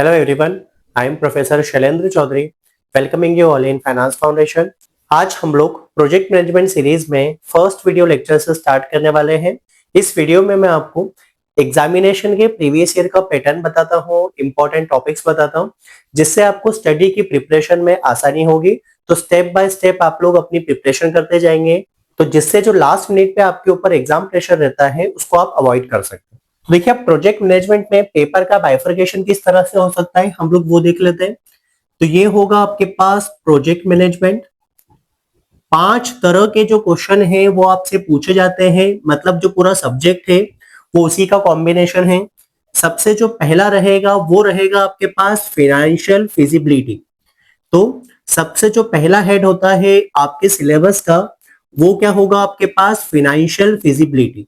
Hello everyone, I am Professor Shailendra Chaudhary, welcoming you all in finance foundation. आज हम लोग project management series में first video lecture से start करने वाले हैं। इस वीडियो में मैं आपको एग्जामिनेशन के प्रीवियस ईयर का पैटर्न बताता हूँ, इंपॉर्टेंट टॉपिक्स बताता हूँ, जिससे आपको स्टडी की प्रिपरेशन में आसानी होगी। तो स्टेप बाय स्टेप आप लोग अपनी प्रिपरेशन करते जाएंगे, तो जिससे जो लास्ट मिनट पे आपके ऊपर एग्जाम प्रेशर रहता है उसको आप अवॉइड कर सकते हैं। देखिए, अब प्रोजेक्ट मैनेजमेंट में पेपर का बाइफरकेशन किस तरह से हो सकता है हम लोग वो देख लेते हैं। तो ये होगा आपके पास प्रोजेक्ट मैनेजमेंट। 5 तरह के जो क्वेश्चन है वो आपसे पूछे जाते हैं, मतलब जो पूरा सब्जेक्ट है वो उसी का कॉम्बिनेशन है। सबसे जो पहला रहेगा वो रहेगा आपके पास फाइनेंशियल फिजिबिलिटी। तो सबसे जो पहला हेड होता है आपके सिलेबस का वो क्या होगा आपके पास, फाइनेंशियल फिजिबिलिटी।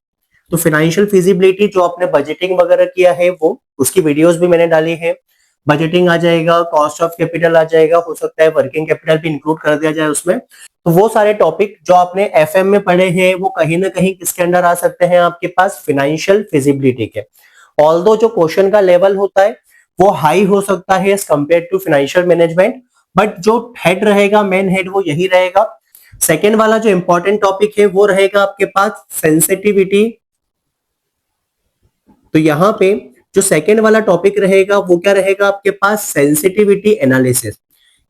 तो फाइनेंशियल फिजिबिलिटी जो आपने बजटिंग वगैरह किया है वो उसकी वीडियोस भी मैंने डाली है। बजटिंग आ जाएगा, कॉस्ट ऑफ कैपिटल आ जाएगा, हो सकता है वर्किंग कैपिटल भी इंक्लूड कर दिया जाए उसमें। तो वो सारे टॉपिक जो आपने एफएम में पढ़े हैं वो कहीं ना कहीं किसके अंडर आ सकते हैं, आपके पास फाइनेंशियल फिजिबिलिटी के। ऑल्दो जो क्वेश्चन का लेवल होता है वो हाई हो सकता है as compare to financial management, but जो हेड रहेगा, मेन हेड, वो यही रहेगा। सेकेंड वाला जो इंपॉर्टेंट टॉपिक है वो रहेगा आपके पास सेंसिटिविटी। तो यहाँ पे जो सेकेंड वाला टॉपिक रहेगा वो क्या रहेगा आपके पास, सेंसिटिविटी एनालिसिस।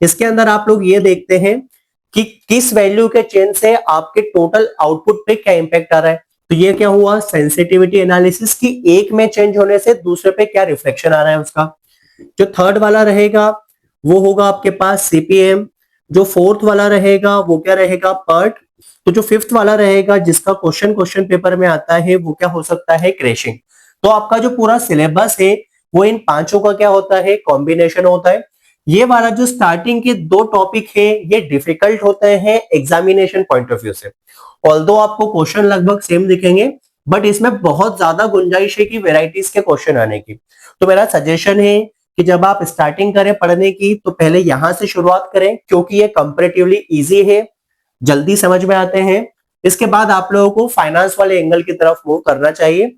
इसके अंदर आप लोग ये देखते हैं कि किस वैल्यू के चेंज से आपके टोटल आउटपुट पे क्या इंपैक्ट आ रहा है। तो ये क्या हुआ, सेंसिटिविटी एनालिसिस की एक में चेंज होने से दूसरे पे क्या रिफ्लेक्शन आ रहा है उसका। जो थर्ड वाला रहेगा वो होगा आपके पास सीपीएम। जो फोर्थ वाला रहेगा वो क्या रहेगा, पर्ट। तो जो फिफ्थ वाला रहेगा जिसका क्वेश्चन पेपर में आता है वो क्या हो सकता है, क्रैशिंग। तो आपका जो पूरा सिलेबस है वो इन पांचों का क्या होता है, कॉम्बिनेशन होता है। ये वाला जो स्टार्टिंग के 2 टॉपिक है ये डिफिकल्ट होते हैं एग्जामिनेशन पॉइंट ऑफ व्यू से। ऑल्दो आपको क्वेश्चन लगभग सेम दिखेंगे, बट इसमें बहुत ज्यादा गुंजाइश है कि वेराइटीज के क्वेश्चन आने की। तो मेरा सजेशन है कि जब आप स्टार्टिंग करें पढ़ने की तो पहले यहां से शुरुआत करें, क्योंकि ये कंपैरेटिवली इजी है, जल्दी समझ में आते हैं। इसके बाद आप लोगों को फाइनेंस वाले एंगल की तरफ मूव करना चाहिए,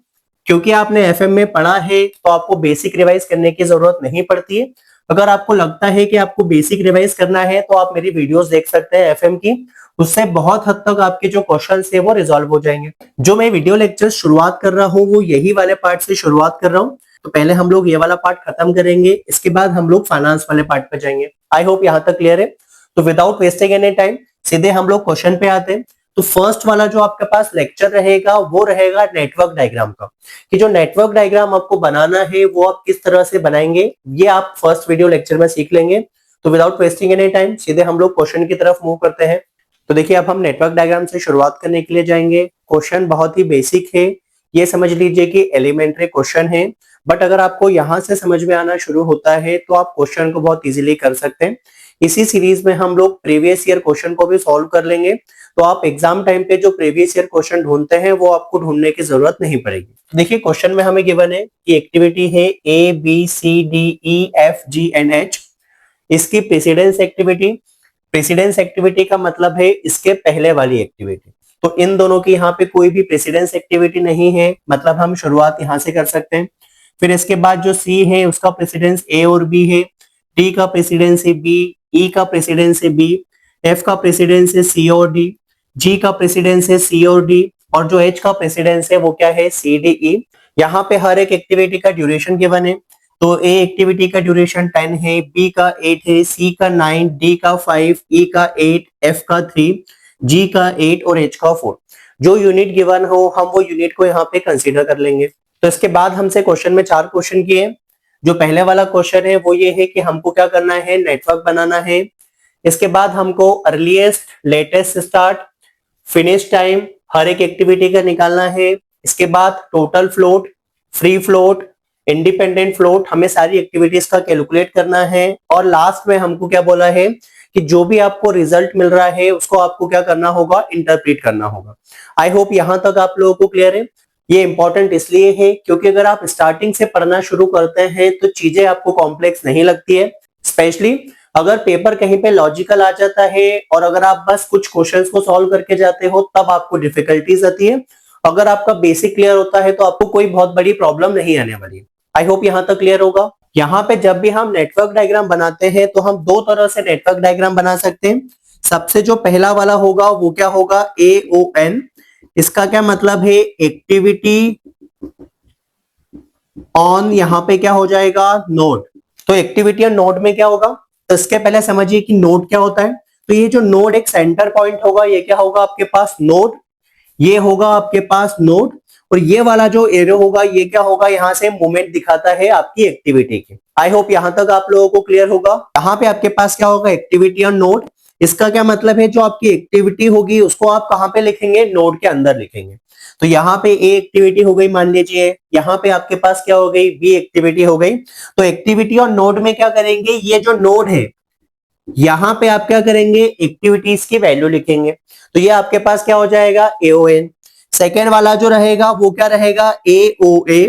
क्योंकि आपने एफएम में पढ़ा है तो आपको बेसिक रिवाइज करने की जरूरत नहीं पड़ती है। अगर आपको लगता है कि आपको बेसिक रिवाइज करना है तो आप मेरी वीडियोस देख सकते हैं एफएम की, उससे बहुत हद तक आपके जो क्वेश्चंस है वो रिजॉल्व हो जाएंगे। जो मैं वीडियो लेक्चर शुरुआत कर रहा हूँ वो यही वाले पार्ट से शुरुआत कर रहा हूँ। तो पहले हम लोग ये वाला पार्ट खत्म करेंगे, इसके बाद हम लोग फाइनेंस वाले पार्ट पे जाएंगे। आई होप यहाँ तक क्लियर है। तो विदाउट वेस्टिंग एनी टाइम सीधे हम लोग क्वेश्चन पे आते हैं। तो फर्स्ट वाला जो आपके पास लेक्चर रहेगा वो रहेगा नेटवर्क डायग्राम का, कि जो नेटवर्क डायग्राम आपको बनाना है वो आप किस तरह से बनाएंगे, ये आप फर्स्ट वीडियो लेक्चर में सीख लेंगे। तो विदाउट वेस्टिंग एनी टाइम सीधे हम लोग क्वेश्चन की तरफ मूव करते हैं। तो देखिए, अब हम नेटवर्क डायग्राम से शुरुआत करने के लिए जाएंगे। क्वेश्चन बहुत ही बेसिक है, ये समझ लीजिए कि एलिमेंट्री क्वेश्चन है, बट अगर आपको यहां से समझ में आना शुरू होता है तो आप क्वेश्चन को बहुत इजीली कर सकते हैं। इसी सीरीज में हम लोग प्रीवियस ईयर क्वेश्चन को भी सॉल्व कर लेंगे, तो आप एग्जाम टाइम पे जो प्रीवियस ईयर क्वेश्चन ढूंढते हैं वो आपको ढूंढने की जरूरत नहीं पड़ेगी। देखिए, क्वेश्चन में हमें गिवन है कि एक्टिविटी है A B C D E F G and H. इसकी प्रेसिडेंस एक्टिविटी, प्रेसिडेंस एक्टिविटी का मतलब है इसके पहले वाली एक्टिविटी। तो इन दोनों की यहाँ पे कोई भी प्रेसिडेंस एक्टिविटी नहीं है, मतलब हम शुरुआत यहाँ से कर सकते हैं। फिर इसके बाद जो सी है उसका प्रेसिडेंस ए और बी है, डी का प्रेसिडेंस है बी, ई का प्रेसिडेंस है बी, एफ का प्रेसिडेंस है सी और डी, जी का प्रेसिडेंस है सी और डी, और जो एच का प्रेसिडेंस है वो क्या है, सी डी ई। यहाँ पे हर एक एक्टिविटी का ड्यूरेशन गिवन है। तो ए एक्टिविटी का ड्यूरेशन 10 है, बी का 8 है, सी का 9, डी का 5, ई का 8, एफ का 3, जी का 8 और एच का 4। जो यूनिट गिवन हो हम वो यूनिट को यहाँ पे कंसीडर कर लेंगे। तो इसके बाद हमसे क्वेश्चन में 4 क्वेश्चन किए। जो पहले वाला क्वेश्चन है वो ये है कि हमको क्या करना है, नेटवर्क बनाना है। इसके बाद हमको earliest, latest start, finish time हर एक एक्टिविटी का निकालना है। इसके बाद total float, free float, independent float, हमें सारी एक्टिविटीज का कैलकुलेट करना है। और लास्ट में हमको क्या बोला है कि जो भी आपको रिजल्ट मिल रहा है उसको आपको क्या करना होगा, इंटरप्रेट करना होगा। आई होप यहां तक आप लोगों को क्लियर है। ये इंपॉर्टेंट इसलिए है क्योंकि अगर आप स्टार्टिंग से पढ़ना शुरू करते हैं तो चीजें आपको कॉम्प्लेक्स नहीं लगती है, स्पेशली अगर पेपर कहीं पे लॉजिकल आ जाता है और अगर आप बस कुछ क्वेश्चंस को सॉल्व करके जाते हो तब आपको डिफिकल्टीज आती है। अगर आपका बेसिक क्लियर होता है तो आपको कोई बहुत बड़ी प्रॉब्लम नहीं आने वाली है। आई होप यहां तक क्लियर होगा। यहाँ पे जब भी हम नेटवर्क डायग्राम बनाते हैं तो हम दो तरह से नेटवर्क डायग्राम बना सकते हैं। सबसे जो पहला वाला होगा वो क्या होगा, AON। इसका क्या मतलब है, एक्टिविटी ऑन, यहाँ पे क्या हो जाएगा, नोड। तो एक्टिविटी ऑन नोड में क्या होगा, तो इसके पहले समझिए कि नोड क्या होता है। तो ये जो नोड एक सेंटर पॉइंट होगा, ये क्या होगा आपके पास, नोड। ये होगा आपके पास नोड, और ये वाला जो एरो होगा ये क्या होगा, यहां से मूवमेंट दिखाता है आपकी एक्टिविटी की। आई होप यहां तक आप लोगों को क्लियर होगा। यहाँ पे आपके पास क्या होगा, एक्टिविटी ऑन नोड। इसका क्या मतलब है, जो आपकी एक्टिविटी होगी उसको आप कहां पे लिखेंगे, नोड के अंदर लिखेंगे। तो यहाँ पे ए एक्टिविटी हो गई मान लीजिए, यहाँ पे आपके पास क्या हो गई, बी एक्टिविटी हो गई। तो एक्टिविटी और नोड में क्या करेंगे, ये जो नोड है यहां पे आप क्या करेंगे, एक्टिविटीज की वैल्यू लिखेंगे। तो ये आपके पास क्या हो जाएगा, AON। सेकेंड वाला जो रहेगा वो क्या रहेगा, AOA।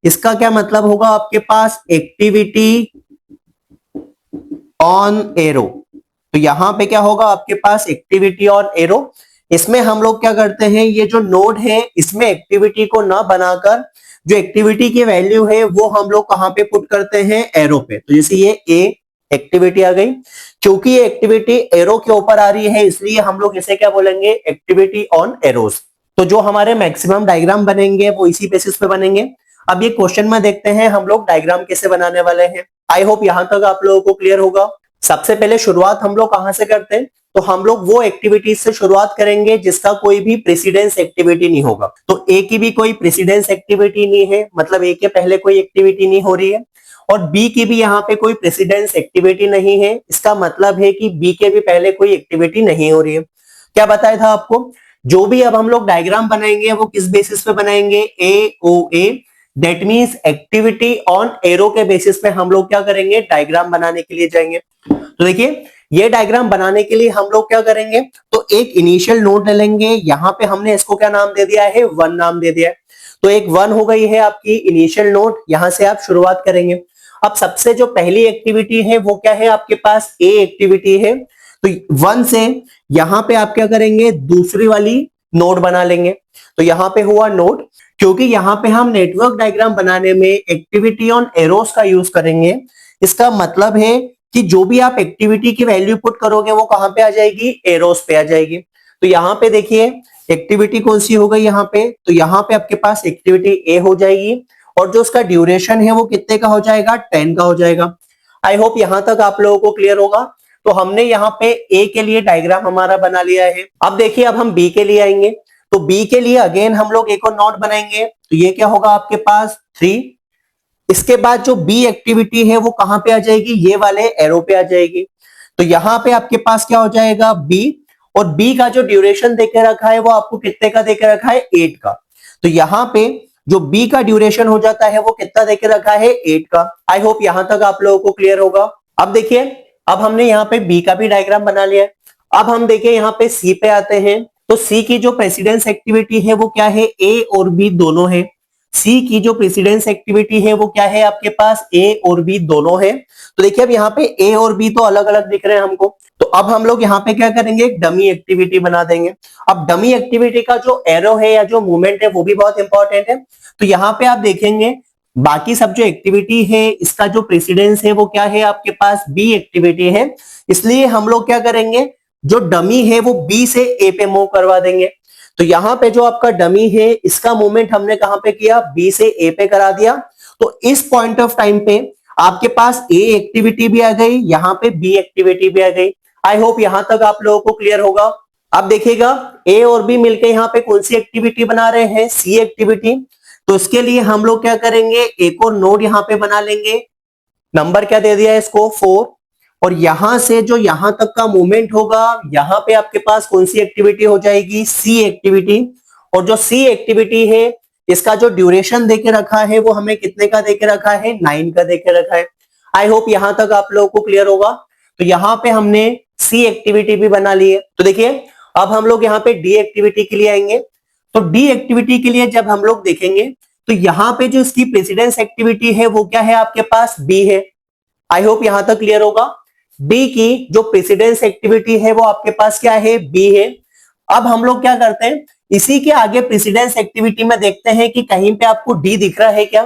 इसका क्या मतलब होगा आपके पास, एक्टिविटी ऑन एरो। तो यहां पे क्या होगा आपके पास, एक्टिविटी ऑन एरो। इसमें हम लोग क्या करते हैं, ये जो नोड है इसमें एक्टिविटी को ना बनाकर जो एक्टिविटी की वैल्यू है वो हम लोग कहां पे पुट करते हैं, एरो पे। तो जैसे ये ए एक्टिविटी आ गई, क्योंकि ये एक्टिविटी एरो के ऊपर आ रही है इसलिए हम लोग इसे क्या बोलेंगे, एक्टिविटी ऑन एरोस। तो जो हमारे मैक्सिमम डायग्राम बनेंगे वो इसी बेसिस पे बनेंगे। अब ये क्वेश्चन में देखते हैं हम लोग डायग्राम कैसे बनाने वाले हैं। आई होप यहां तक आप लोगों को क्लियर होगा। सबसे पहले शुरुआत हम लोग कहां से करते हैं, तो हम लोग वो एक्टिविटीज से शुरुआत करेंगे जिसका कोई भी प्रेसिडेंस एक्टिविटी नहीं होगा। तो ए की भी कोई प्रेसिडेंस एक्टिविटी नहीं है, मतलब ए के पहले कोई एक्टिविटी नहीं हो रही है, और बी की भी यहाँ पे कोई प्रेसिडेंस एक्टिविटी नहीं है। इसका मतलब है कि बी के भी पहले कोई एक्टिविटी नहीं हो रही है। क्या बताया था आपको, जो भी अब हम लोग डायग्राम बनाएंगे वो किस बेसिस पे बनाएंगे, AOA। That means activity on arrow के बेसिस पे हम लोग क्या करेंगे, डायग्राम बनाने के लिए जाएंगे। तो देखिए ये डायग्राम बनाने के लिए हम लोग क्या करेंगे, तो एक इनिशियल नोड ले लेंगे। यहां पे हमने इसको क्या नाम दे दिया है, 1 नाम दे दिया है। तो एक 1 हो गई है आपकी इनिशियल नोड, यहां से आप शुरुआत करेंगे। अब सबसे जो पहली एक्टिविटी है वो क्या है आपके पास, ए एक्टिविटी है। तो 1 से यहां पे आप क्या करेंगे, दूसरी वाली नोड बना लेंगे। तो यहां पे हुआ नोड, क्योंकि यहां पे हम नेटवर्क डायग्राम बनाने में एक्टिविटी ऑन एरोस का यूज करेंगे। इसका मतलब है कि जो भी आप एक्टिविटी की वैल्यू पुट करोगे वो कहां पे आ जाएगी, एरोस पे आ जाएगी। तो यहां पे देखिए एक्टिविटी कौन सी हो गई यहाँ पे, तो यहाँ पे आपके पास एक्टिविटी ए हो जाएगी, और जो उसका ड्यूरेशन है वो कितने का हो जाएगा, 10 का हो जाएगा। आई होप यहां तक आप लोगों को क्लियर होगा। तो हमने यहाँ पे ए के लिए डायग्राम हमारा बना लिया है। अब देखिए अब हम बी के लिए आएंगे। तो बी के लिए अगेन हम लोग एक और नोड बनाएंगे। तो ये क्या होगा आपके पास, 3। इसके बाद जो बी एक्टिविटी है वो कहां पे आ जाएगी, ये वाले एरो पे आ जाएगी। तो यहां पे आपके पास क्या हो जाएगा, बी। और बी का जो ड्यूरेशन देके रखा है वो आपको कितने का देके रखा है, 8 का। तो यहां पे जो बी का ड्यूरेशन हो जाता है वो कितना देके रखा है, 8 का। आई होप यहां तक आप लोगों को क्लियर होगा। अब देखिए अब हमने यहाँ पे बी का भी डायग्राम बना लिया है। अब हम देखिए यहाँ पे सी पे आते हैं। तो सी की जो प्रेसिडेंस एक्टिविटी है वो क्या है, ए और बी दोनों है। सी की जो प्रेसिडेंस एक्टिविटी है वो क्या है आपके पास, ए और बी दोनों है। तो देखिए अब यहाँ पे ए और बी तो अलग अलग दिख रहे हैं हमको। तो अब हम लोग यहाँ पे क्या करेंगे, एक डमी एक्टिविटी बना देंगे। अब डमी एक्टिविटी का जो एरो है या जो मूवमेंट है वो भी बहुत इंपॉर्टेंट है। तो यहाँ पे आप देखेंगे बाकी सब जो एक्टिविटी है इसका जो प्रेसिडेंस है वो क्या है आपके पास, बी एक्टिविटी है। इसलिए हम लोग क्या करेंगे, जो डमी है वो बी से ए पे मूव करवा देंगे। तो यहाँ पे जो आपका डमी है इसका मूवमेंट हमने कहां पे किया, बी से ए पे करा दिया। तो इस पॉइंट ऑफ टाइम पे आपके पास ए एक्टिविटी भी आ गई, यहाँ पे बी एक्टिविटी भी आ गई। आई होप यहां तक आप लोगों को क्लियर होगा। अब देखिएगा ए और बी मिलकर यहाँ पे कौन सी एक्टिविटी बना रहे हैं, सी एक्टिविटी। तो इसके लिए हम लोग क्या करेंगे, एक और नोड यहाँ पे बना लेंगे। नंबर क्या दे दिया है इसको, 4। और यहां से जो यहां तक का मूवमेंट होगा यहां पे आपके पास कौन सी एक्टिविटी हो जाएगी, सी एक्टिविटी। और जो सी एक्टिविटी है इसका जो ड्यूरेशन देके रखा है वो हमें कितने का देके रखा है, 9 का देके रखा है। आई होप यहां तक आप लोगों को क्लियर होगा। तो यहाँ पे हमने सी एक्टिविटी भी बना ली है। तो देखिए अब हम लोग यहाँ पे डी एक्टिविटी के लिए आएंगे। तो डी एक्टिविटी के लिए जब हम लोग देखेंगे तो यहाँ पे जो इसकी प्रेसिडेंस एक्टिविटी है वो क्या है आपके पास, बी है। आई होप यहां तक क्लियर होगा। बी की जो प्रेसिडेंस एक्टिविटी है वो आपके पास क्या है, बी है। अब हम लोग क्या करते हैं, इसी के आगे प्रेसिडेंस एक्टिविटी में देखते हैं कि कहीं पे आपको डी दिख रहा है क्या।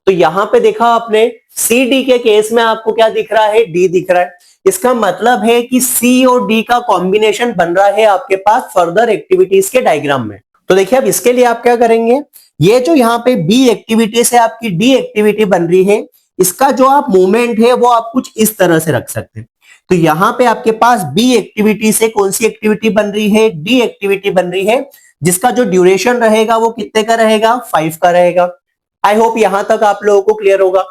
तो यहां पे देखा आपने सी डी के केस में आपको क्या दिख रहा है, डी दिख रहा है। इसका मतलब है कि सी और डी का कॉम्बिनेशन बन रहा है आपके पास फर्दर एक्टिविटीज के डायग्राम में। तो देखिए अब इसके लिए आप क्या करेंगे, ये जो यहाँ पे बी एक्टिविटी से आपकी डी एक्टिविटी बन रही है, इसका जो आप मूवमेंट है वो आप कुछ इस तरह से रख सकते हैं। तो यहां पे आपके पास बी एक्टिविटी से कौन सी एक्टिविटी बन रही है, डी एक्टिविटी बन रही है, जिसका जो ड्यूरेशन रहेगा वो कितने का रहेगा, 5 का रहेगा। आई होप यहां तक आप लोगों को क्लियर होगा।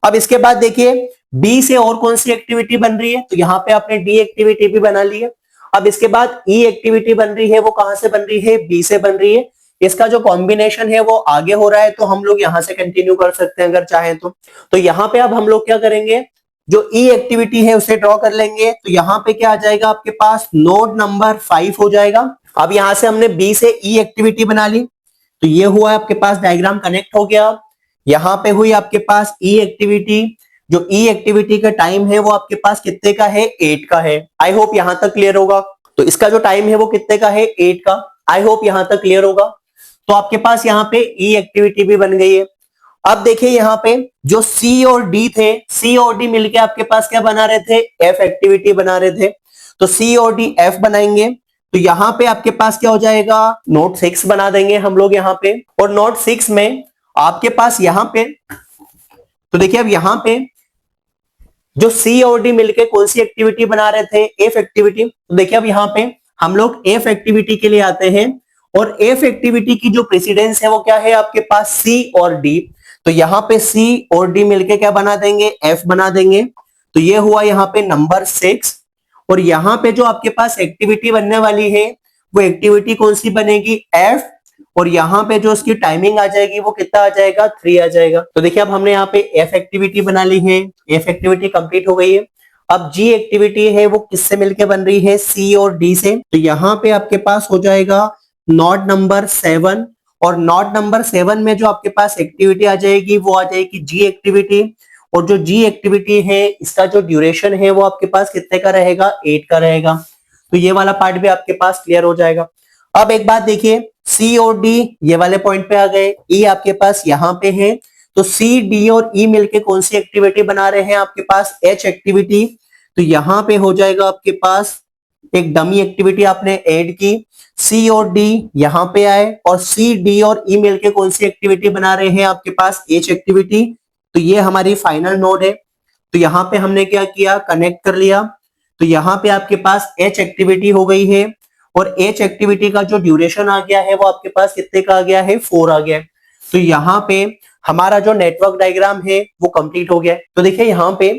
अब इसके बाद देखिए बी से और कौन सी एक्टिविटी बन रही है, तो यहाँ पे आपने डी एक्टिविटी भी बना ली है। अब इसके बाद ई एक्टिविटी बन रही है, वो कहां से बन रही है, बी से बन रही है। इसका जो कॉम्बिनेशन है वो आगे हो रहा है, तो हम लोग यहां से कंटिन्यू कर सकते हैं अगर चाहें तो यहाँ पे अब हम लोग क्या करेंगे, जो ई एक्टिविटी है उसे ड्रॉ कर लेंगे। तो यहाँ पे क्या आ जाएगा आपके पास, नोड नंबर 5 हो जाएगा। अब यहां से हमने बी से ई एक्टिविटी बना ली, तो ये हुआ आपके पास डायग्राम कनेक्ट हो गया। यहां पे हुई आपके पास ई एक्टिविटी, जो ई एक्टिविटी का टाइम है वो आपके पास कितने का है, 8 का है। आई होप यहां तक क्लियर होगा। तो इसका जो टाइम है वो कितने का है, 8 का। आई होप यहां तक क्लियर होगा। तो आपके पास यहाँ पे ई एक्टिविटी भी बन गई है। अब देखिए यहाँ पे जो सी और डी थे, सी और डी मिलके आपके पास क्या बना रहे थे, एफ एक्टिविटी बना रहे थे। तो सी और डी एफ बनाएंगे, तो यहाँ पे आपके पास क्या हो जाएगा, नोट 6 बना देंगे हम लोग यहाँ पे। और नोट 6 में आपके पास यहाँ पे, तो देखिए अब यहाँ पे जो सी और डी मिलके कौन सी एक्टिविटी बना रहे थे, एफ एक्टिविटी। तो देखिए अब यहाँ पे हम लोग एफ एक्टिविटी के लिए आते हैं, और एफ एक्टिविटी की जो प्रेसिडेंस है वो क्या है आपके पास, सी और डी। तो यहाँ पे सी और डी मिलके क्या बना देंगे, एफ बना देंगे। तो ये हुआ यहाँ पे नंबर 6। और यहाँ पे जो आपके पास एक्टिविटी बनने वाली है वो एक्टिविटी कौन सी बनेगी, एफ। और यहाँ पे जो उसकी टाइमिंग आ जाएगी वो कितना आ जाएगा, 3 आ जाएगा। तो देखिए अब हमने यहाँ पे एफ एक्टिविटी बना ली है, एफ एक्टिविटी कंप्लीट हो गई है। अब जी एक्टिविटी है वो किससे मिलके बन रही है, सी और डी से। तो यहाँ पे आपके पास हो जाएगा नोड नंबर 7। और नोड नंबर 7 में जो आपके पास एक्टिविटी आ जाएगी वो आ जाएगी जी एक्टिविटी। और जो जी एक्टिविटी है इसका जो ड्यूरेशन है वो आपके पास कितने का रहेगा, 8 का रहेगा। तो ये वाला पार्ट भी आपके पास क्लियर हो जाएगा। अब एक बात देखिए, सी और डी ये वाले पॉइंट पे आ गए, ई आपके पास यहाँ पे है। तो सी डी और ई मिलके कौन सी एक्टिविटी बना रहे हैं आपके पास, एच एक्टिविटी। तो यहाँ पे हो जाएगा आपके पास एक डमी एक्टिविटी आपने ऐड की। सी और डी यहाँ पे आए, और सी डी और ई मिलके कौन सी एक्टिविटी बना रहे हैं आपके पास, एच एक्टिविटी। तो ये हमारी फाइनल नोड है। तो यहाँ पे हमने क्या किया, कनेक्ट कर लिया। तो यहाँ पे आपके पास एच एक्टिविटी हो गई है, और एच एक्टिविटी का जो ड्यूरेशन आ गया है वो आपके पास कितने का आ गया है, 4 आ गया है। तो यहाँ पे हमारा जो नेटवर्क डायग्राम है वो कंप्लीट हो गया है। तो देखिए यहाँ पे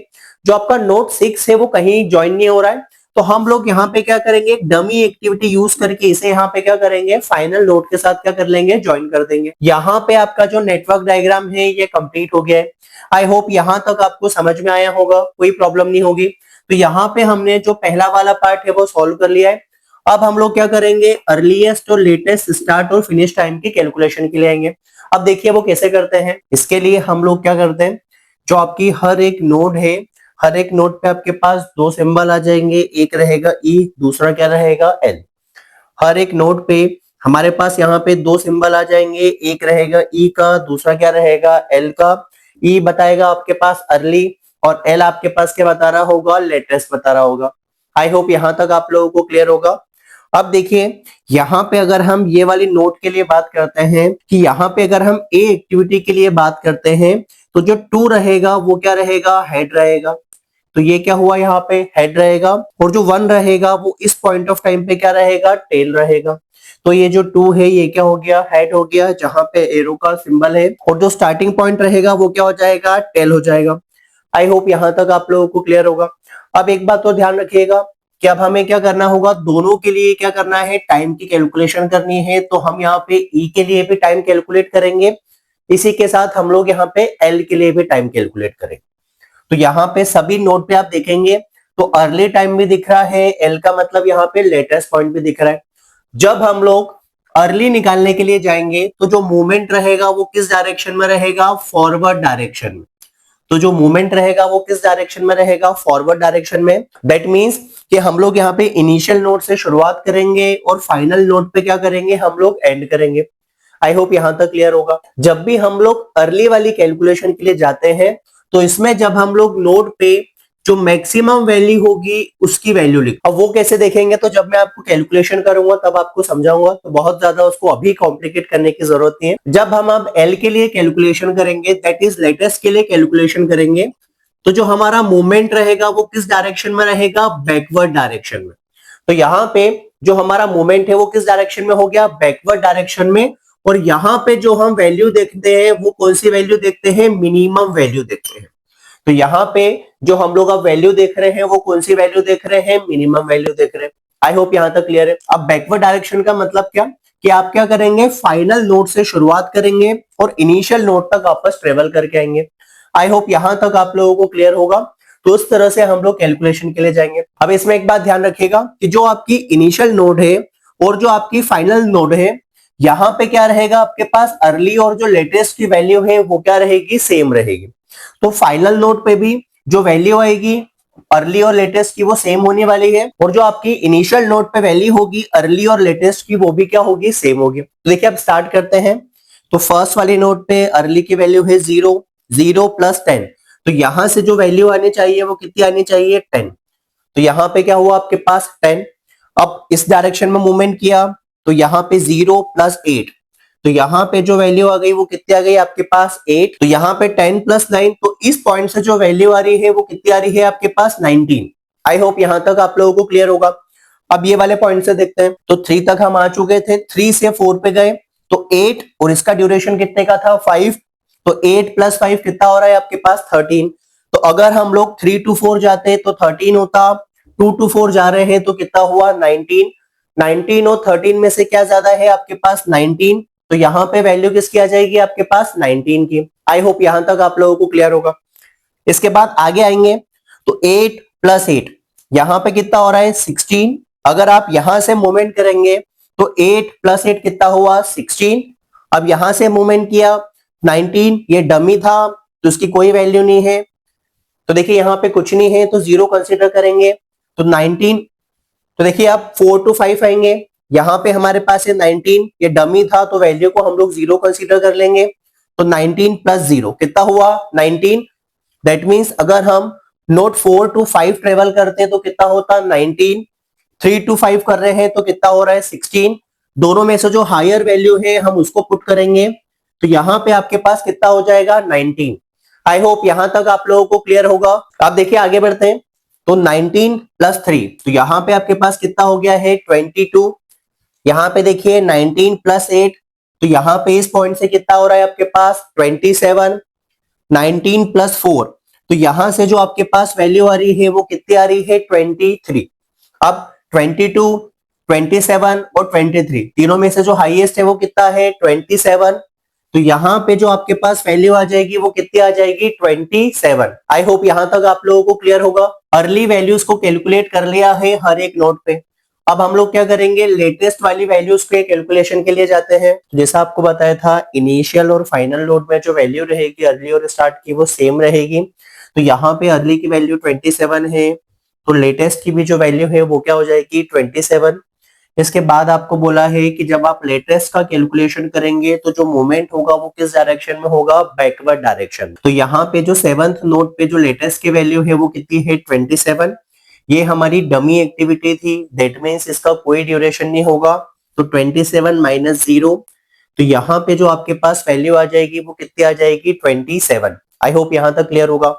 जो आपका नोड 6 है वो कहीं ज्वाइन नहीं हो रहा है, तो हम लोग यहाँ पे क्या करेंगे, डमी एक्टिविटी यूज करके इसे यहाँ पे क्या करेंगे, फाइनल नोड के साथ क्या कर लेंगे, ज्वाइन कर देंगे। यहाँ पे आपका जो नेटवर्क डायग्राम है ये कंप्लीट हो गया है। आई होप यहाँ तक आपको समझ में आया होगा, कोई प्रॉब्लम नहीं होगी। तो यहाँ पे हमने जो पहला वाला पार्ट है वो सॉल्व कर लिया है। अब हम लोग क्या करेंगे, अर्लीस्ट और लेटेस्ट स्टार्ट और फिनिश टाइम की कैलकुलेशन के लिए आएंगे। अब देखिए वो कैसे करते हैं। इसके लिए हम लोग क्या करते हैं, जो आपकी हर एक नोड है, हर एक नोड पे आपके पास 2 सिंबल आ जाएंगे, एक रहेगा ई, दूसरा क्या रहेगा, एल। हर एक नोड पे हमारे पास यहाँ पे 2 सिंबल आ जाएंगे, एक रहेगा ई का, दूसरा क्या रहेगा, एल का। ई बताएगा आपके पास अर्ली, और एल आपके पास क्या बता रहा होगा, लेटेस्ट बता रहा होगा। आई होप यहां तक आप लोगों को क्लियर होगा। अब देखिए यहाँ पे अगर हम ये वाली नोट के लिए बात करते हैं, कि यहाँ पे अगर हम ए एक्टिविटी के लिए बात करते हैं, तो जो 2 रहेगा वो क्या रहेगा, हेड रहेगा। तो ये क्या हुआ, यहाँ पे हेड रहेगा। और जो 1 रहेगा वो इस पॉइंट ऑफ टाइम पे क्या रहेगा, टेल रहेगा। तो ये जो 2 है ये क्या हो गया, हेड हो गया, जहां पे एरो का सिंबल है। और जो स्टार्टिंग पॉइंट रहेगा वो क्या हो जाएगा, टेल हो जाएगा। आई होप यहां तक आप लोगों को क्लियर होगा। अब एक बात तो ध्यान रखिएगा कि अब हमें क्या करना होगा, दोनों के लिए क्या करना है, टाइम की कैलकुलेशन करनी है। तो हम यहाँ पे ई के लिए भी टाइम कैलकुलेट करेंगे, इसी के साथ हम लोग यहाँ पे एल के लिए भी टाइम कैलकुलेट करेंगे। तो यहाँ पे सभी नोट पे आप देखेंगे तो अर्ली टाइम भी दिख रहा है, एल का मतलब यहाँ पे लेटेस्ट पॉइंट भी दिख रहा है। जब हम लोग अर्ली निकालने के लिए जाएंगे तो जो मूवमेंट रहेगा वो किस डायरेक्शन में रहेगा, फॉरवर्ड डायरेक्शन में। तो जो मूवमेंट रहेगा वो किस डायरेक्शन में रहेगा, फॉरवर्ड डायरेक्शन में। दैट मींस कि हम लोग यहाँ पे इनिशियल नोड से शुरुआत करेंगे और फाइनल नोड पे क्या करेंगे, हम लोग एंड करेंगे। आई होप यहां तक क्लियर होगा। जब भी हम लोग अर्ली वाली कैलकुलेशन के लिए जाते हैं तो इसमें जब हम लोग नोड पे जो मैक्सिमम वैल्यू होगी उसकी वैल्यू लिख, अब वो कैसे देखेंगे तो जब मैं आपको कैलकुलेशन करूंगा तब आपको समझाऊंगा, तो बहुत ज्यादा उसको अभी कॉम्प्लिकेट करने की जरूरत नहीं है। जब हम अब एल के लिए कैलकुलेशन करेंगे, दैट इज लेटेस्ट के लिए कैलकुलेशन करेंगे, तो जो हमारा मूवमेंट रहेगा वो किस डायरेक्शन में रहेगा, बैकवर्ड डायरेक्शन में। तो यहाँ पे जो हमारा मूवमेंट है वो किस डायरेक्शन में हो गया, बैकवर्ड डायरेक्शन में। और यहाँ पे जो हम वैल्यू देखते हैं वो कौन सी वैल्यू देखते हैं, मिनिमम वैल्यू देखते हैं। तो यहाँ पे जो हम लोग अब वैल्यू देख रहे हैं वो कौन सी वैल्यू देख रहे हैं, मिनिमम वैल्यू देख रहे हैं। आई होप यहां तक क्लियर है। अब बैकवर्ड डायरेक्शन का मतलब क्या, कि आप क्या करेंगे, फाइनल नोड से शुरुआत करेंगे और इनिशियल नोड तक वापस ट्रेवल करके आएंगे। आई होप यहां तक आप लोगों को क्लियर होगा। तो उस तरह से हम लोग कैलकुलेशन के लिए जाएंगे। अब इसमें एक बात ध्यान रखिएगा कि जो आपकी इनिशियल नोड है और जो आपकी फाइनल नोड है, यहाँ पे क्या रहेगा आपके पास, अर्ली और जो लेटेस्ट की वैल्यू है वो क्या रहेगी, सेम रहेगी। तो फाइनल नोड पे भी जो वैल्यू आएगी अर्ली और लेटेस्ट की वो सेम होने वाली है, और जो आपकी इनिशियल नोड पे वैल्यू होगी अर्ली और लेटेस्ट की वो भी क्या होगी, सेम होगी। तो देखिए अब स्टार्ट करते हैं। तो फर्स्ट वाली नोड पे अर्ली की वैल्यू है 0, 0 प्लस 10, तो यहां से जो वैल्यू आनी चाहिए वो कितनी आनी चाहिए, 10। तो यहाँ पे क्या हुआ आपके पास 10। अब इस डायरेक्शन में मूवमेंट किया तो यहाँ पे 0 प्लस 8, तो यहाँ पे जो वैल्यू आ गई वो कितनी आ गई आपके पास 8। तो यहाँ पे 10 प्लस 9, तो इस पॉइंट से जो वैल्यू आ रही है वो कितनी आ रही है आपके पास 19। आई होप यहां तक आप लोगों को क्लियर होगा। अब ये वाले पॉइंट से देखते हैं। तो 3 तक हम आ चुके थे, 3 से 4 पे गए तो 8, और इसका ड्यूरेशन कितने का था 5। तो 8 प्लस 5 कितना हो रहा है आपके पास 13। तो अगर हम लोग 3 to 4 जाते तो 13 होता, 2 to 4 जा रहे हैं तो कितना हुआ 19। 19 और 13 में से क्या ज्यादा है आपके पास 19, तो यहाँ पे वैल्यू किसकी आ जाएगी आपके पास 19 की। आई होप यहां तक आप लोगों को क्लियर होगा। इसके बाद आगे आएंगे तो 8 प्लस 8, यहाँ पे कितना हो रहा है 16। अगर आप यहां से मूवमेंट करेंगे तो 8 प्लस 8 कितना हुआ 16। अब यहां से मूवमेंट किया 19, ये डमी था तो उसकी कोई वैल्यू नहीं है, तो देखिए यहाँ पे कुछ नहीं है तो 0 कंसीडर करेंगे। तो 19, तो देखिए आप 4 to 5 आएंगे, यहाँ पे हमारे पास है 19, ये डमी था तो वैल्यू को हम लोग 0 कंसीडर कर लेंगे। तो 19 प्लस 0 कितना हुआ 19। दैट मींस अगर हम नोट 4 to 5 ट्रेवल करते हैं तो कितना होता 19, 3 to 5 कर रहे हैं तो कितना हो रहा है 16। दोनों में से जो हायर वैल्यू है हम उसको पुट करेंगे, तो यहाँ पे आपके पास कितना हो जाएगा 19। आई होप यहां तक आप लोगों को क्लियर होगा। आप देखिए आगे बढ़ते हैं। तो 19 प्लस 3, तो यहाँ पे आपके पास कितना हो गया है 22। यहाँ पे देखिए 19 प्लस 8, तो यहाँ पे इस पॉइंट से कितना हो रहा है आपके पास 27। 19 प्लस 4, तो यहां से जो आपके पास वैल्यू आ रही है वो कितनी आ रही है 23। अब 22, 27 और 23 तीनों में से जो हाईएस्ट है वो कितना है 27। तो यहाँ पे जो आपके पास वैल्यू आ जाएगी वो कितनी आ जाएगी 27। आई होप यहां तक आप लोगों को क्लियर होगा। अर्ली वैल्यूज को कैलकुलेट कर लिया है हर एक नोड पे। अब हम लोग क्या करेंगे, लेटेस्ट वाली वैल्यूज पे कैलकुलेशन के लिए जाते हैं। जैसा आपको बताया था इनिशियल और फाइनल नोड में जो वैल्यू रहेगी अर्ली और स्टार्ट की वो सेम रहेगी। तो यहाँ पे अर्ली की वैल्यू 27 है, तो लेटेस्ट की भी जो वैल्यू है वो क्या हो जाएगी 27। इसके बाद आपको बोला है कि जब आप लेटेस्ट का कैलकुलेशन करेंगे तो जो मूवमेंट होगा वो किस डायरेक्शन में होगा, बैकवर्ड डायरेक्शन। तो यहाँ पे जो 7th नोड पे जो लेटेस्ट की वैल्यू है वो कितनी है 27। ये हमारी डमी एक्टिविटी थी, दैट मींस इसका कोई ड्यूरेशन नहीं होगा। तो 27 माइनस 0, तो यहाँ पे जो आपके पास वैल्यू आ जाएगी वो कितनी आ जाएगी 27। आई होप यहाँ तक क्लियर होगा।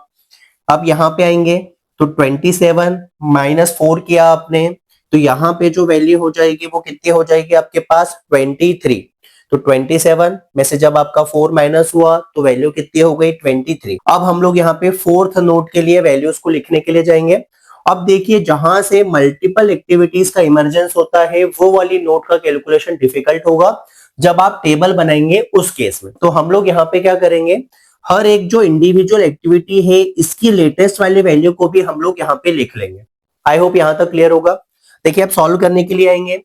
अब यहाँ पे आएंगे तो 27 माइनस 4 किया आपने, तो यहाँ पे जो वैल्यू हो जाएगी वो कितनी हो जाएगी आपके पास 23। तो 27 में से जब आपका 4 माइनस हुआ तो वैल्यू कितनी हो गई 23। अब हम लोग यहाँ पे 4th नोड के लिए वैल्यूज को लिखने के लिए जाएंगे। अब देखिए जहां से मल्टीपल एक्टिविटीज का इमरजेंस होता है वो वाली नोड का कैलकुलेशन डिफिकल्ट होगा जब आप टेबल बनाएंगे उस केस में। तो हम लोग यहाँ पे क्या करेंगे, हर एक जो इंडिविजुअल एक्टिविटी है इसकी लेटेस्ट वाली वैल्यू को भी हम लोग यहाँ पे लिख लेंगे। आई होप यहाँ तक क्लियर होगा। देखिए आप सॉल्व करने के लिए आएंगे